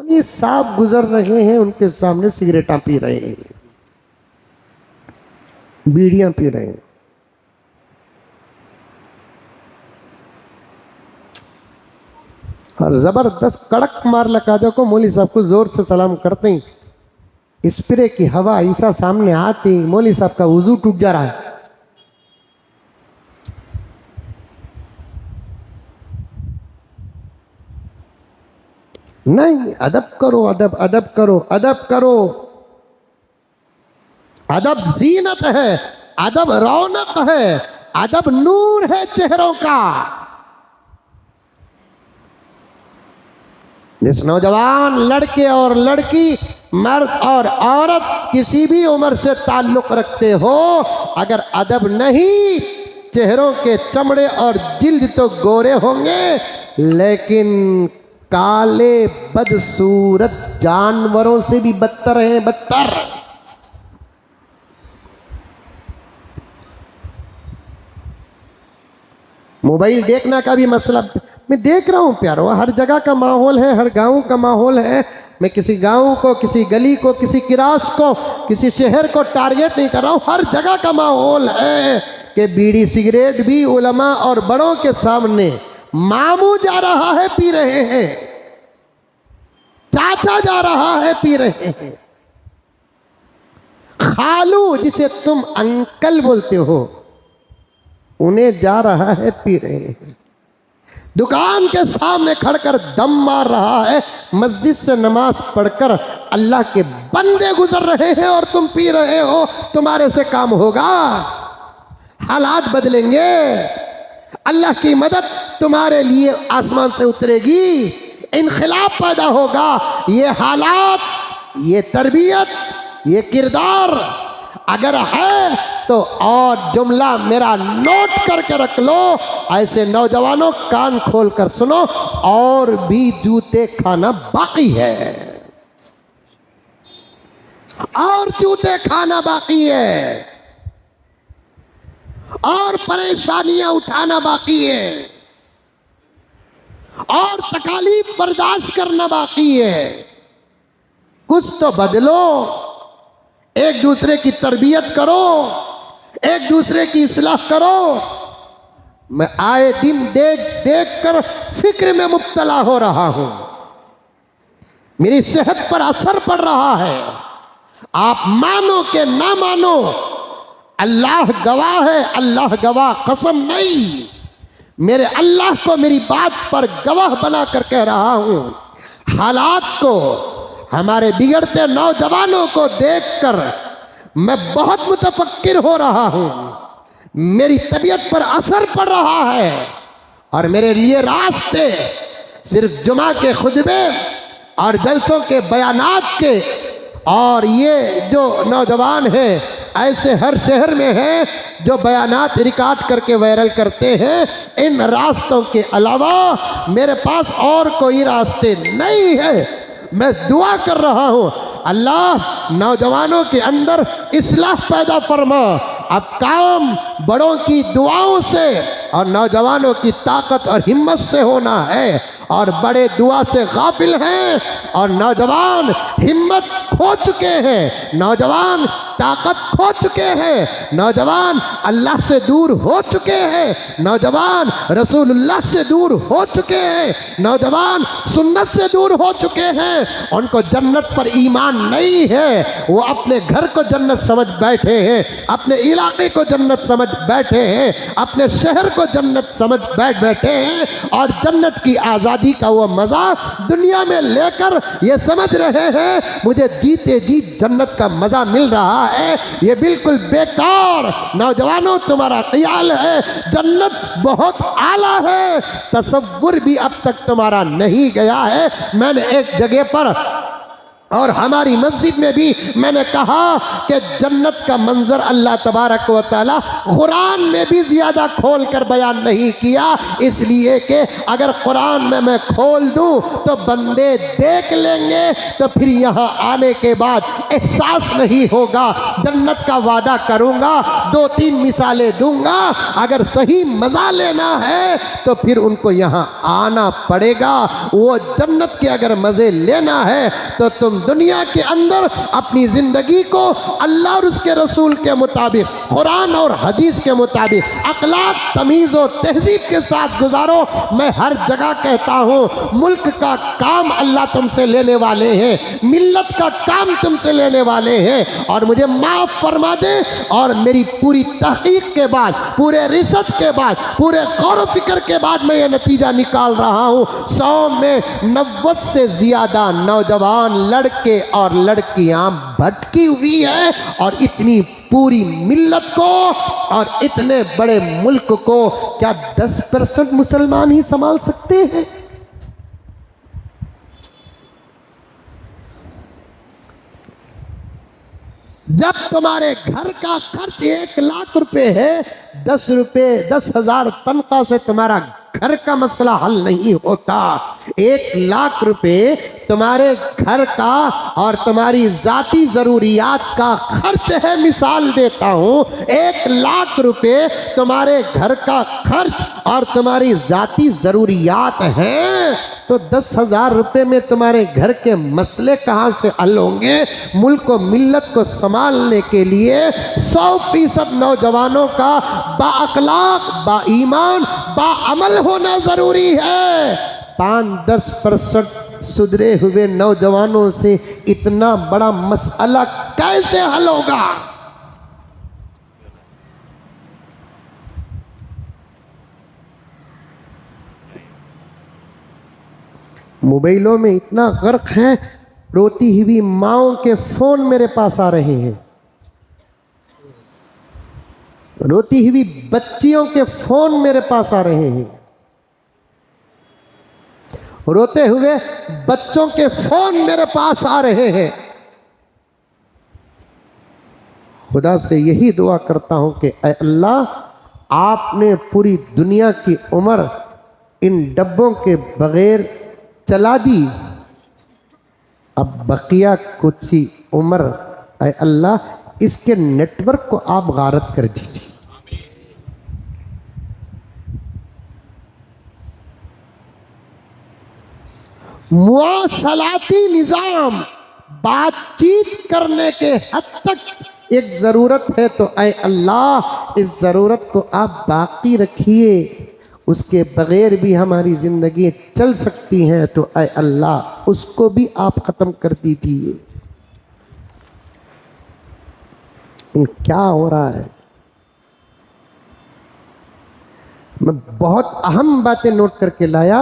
ये सांप गुजर रहे हैं, उनके सामने सिगरेटा पी रहे हैं, बीड़ियां पी रहे हैं। और जबरदस्त कड़क मार लगा जो को मौली साहब को जोर से सलाम करते ही स्प्रे की हवा ईसा सामने आती, मौली साहब का वजू टूट जा रहा है। नहीं, अदब करो, अदब अदब करो, अदब करो। अदब जीनत है, अदब रौनक है, अदब नूर है चेहरों का। जिस नौजवान लड़के और लड़की, मर्द और औरत किसी भी उम्र से ताल्लुक रखते हो, अगर अदब नहीं, चेहरों के चमड़े और जिल्द तो गोरे होंगे लेकिन काले बदसूरत जानवरों से भी बदतर हैं, बदतर। मोबाइल देखना का भी मसला मैं देख रहा हूं प्यारो, हर जगह का माहौल है, हर गांव का माहौल है। मैं किसी गांव को, किसी गली को, किसी किरास को, किसी शहर को टारगेट नहीं कर रहा हूं, हर जगह का माहौल है कि बीड़ी सिगरेट भी उलमा और बड़ों के सामने मामू जा रहा है पी रहे हैं, चाचा जा रहा है पी रहे हैं, खालू जिसे तुम अंकल बोलते हो उन्हें जा रहा है पी रहे हैं, दुकान के सामने खड़कर दम मार रहा है, मस्जिद से नमाज पढ़कर अल्लाह के बंदे गुजर रहे हैं और तुम पी रहे हो। तुम्हारे से काम होगा? हालात बदलेंगे, अल्लाह की मदद तुम्हारे लिए आसमान से उतरेगी, इनखिलाब पैदा होगा। ये हालात, ये तरबियत, ये किरदार अगर है तो और जुमला मेरा नोट करके रख लो। ऐसे नौजवानों कान खोल कर सुनो, और भी जूते खाना बाकी है, और जूते खाना बाकी है, और परेशानियां उठाना बाकी है, और तकालीफ बर्दाश्त करना बाकी है। कुछ तो बदलो, एक दूसरे की तरबियत करो, एक दूसरे की इस्लाह करो। मैं आए दिन देख देख कर फिक्र में मुब्तला हो रहा हूं, मेरी सेहत पर असर पड़ रहा है। आप मानो कि ना मानो, अल्लाह गवाह है, अल्लाह गवाह, कसम नहीं, मेरे अल्लाह को मेरी बात पर गवाह बना कर कह रहा हूं। हालात को, हमारे बिगड़ते नौजवानों को देखकर मैं बहुत मुतफक्किर हो रहा हूं, मेरी तबीयत पर असर पड़ रहा है, और मेरे लिए रास्ते सिर्फ जुमा के खुतबे और जलसों के बयानात के, और ये जो नौजवान हैं ऐसे हर शहर में हैं जो बयानात रिकॉर्ड करके वायरल करते हैं, इन रास्तों के अलावा मेरे पास और कोई रास्ते नहीं है। मैं दुआ कर रहा हूं, अल्लाह नौजवानों के अंदर इस्लाह पैदा फरमा। अब काम बड़ों की दुआओं से और नौजवानों की ताकत और हिम्मत से होना है, और बड़े दुआ से गाफिल हैं, और नौजवान हिम्मत खो चुके हैं, नौजवान ताकत खो चुके हैं, नौजवान अल्लाह से दूर हो चुके हैं, नौजवान रसूलुल्लाह से दूर हो चुके हैं, नौजवान सुन्नत से दूर हो चुके हैं। उनको जन्नत पर ईमान नहीं है, वो अपने घर को जन्नत समझ बैठे हैं, अपने इलाके को जन्नत समझ बैठे हैं, अपने शहर को जन्नत समझ बैठे हैं, और जन्नत की आज़ादी का वो मज़ा दुनिया में लेकर ये समझ रहे हैं मुझे जीते जी जन्नत का मज़ा मिल रहा है। ये बिल्कुल बेकार। नौजवानों, तुम्हारा ख्याल है जन्नत बहुत आला है, तसव्वुर भी अब तक तुम्हारा नहीं गया है। मैंने एक जगह पर और हमारी मस्जिद में भी मैंने कहा कि जन्नत का मंजर अल्लाह तबारक व तआला कुरान में भी ज़्यादा खोल कर बयान नहीं किया, इसलिए कि अगर कुरान में मैं खोल दूं तो बंदे देख लेंगे, तो फिर यहाँ आने के बाद एहसास नहीं होगा। जन्नत का वादा करूंगा, 2-3 मिसालें दूंगा। अगर सही मजा लेना है तो फिर उनको यहाँ आना पड़ेगा। वो जन्नत के अगर मजे लेना है तो तुम दुनिया के अंदर अपनी जिंदगी को अल्लाह और उसके रसूल के मुताबिक, कुरान और हदीस के मुताबिक, अखलाक, तमीज़ और तहजीब के साथ गुजारो। मैं हर जगह कहता हूँ, मुल्क का काम अल्लाह तुमसे लेने वाले हैं, मिल्लत का काम तुमसे लेने वाले हैं। और मुझे माफ़ फरमा दे, और मेरी पूरी तहकीक के बाद, पूरे रिसर्च के बाद, पूरे गौर फिक्र के बाद मैं ये नतीजा निकाल रहा हूँ, 100 में 90 से ज़्यादा नौजवान लड़के और लड़कियाँ भटकी हुई है। और इतनी पूरी मिल्लत को और इतने बड़े मुल्क को क्या 10% मुसलमान ही संभाल सकते हैं? जब तुम्हारे घर का खर्च 1 लाख रुपए है, 10,000 तनख्वाह से तुम्हारा घर का मसला हल नहीं होता। 1 लाख रुपए तुम्हारे घर का और तुम्हारी जाती जरूरियात का खर्च है। मिसाल देता हूँ, 1 लाख रुपए तुम्हारे घर का खर्च और तुम्हारी जाती जरूरियात हैं, तो 10,000 रुपए में तुम्हारे घर के मसले कहाँ से हल होंगे? मुल्क और मिल्लत को संभालने के लिए 100% नौजवानों का बाअखलाक, बाईमान, बाअमल होना जरूरी है। 5-10% सुधरे हुए नौजवानों से इतना बड़ा मसला कैसे हल होगा? मोबाइलों में इतना गर्क है, रोती हुई माओं के फोन मेरे पास आ रहे हैं, रोती हुई बच्चियों के फोन मेरे पास आ रहे हैं, रोते हुए बच्चों के फोन मेरे पास आ रहे हैं। खुदा से यही दुआ करता हूं कि ऐ अल्लाह, आपने पूरी दुनिया की उम्र इन डब्बों के बगैर चला दी, अब बकिया कुछ ही उम्र ऐ अल्लाह इसके नेटवर्क को आप गारत कर दीजिए। मुआसलाती निज़ाम, बातचीत करने के हद तक एक ज़रूरत है, तो ऐ अल्लाह इस ज़रूरत को आप बाकी रखिए। उसके बग़ैर भी हमारी ज़िंदगी चल सकती हैं, तो ऐ अल्लाह उसको भी आप ख़त्म कर दीजिए। क्या हो रहा है? मैं बहुत अहम बातें नोट करके लाया।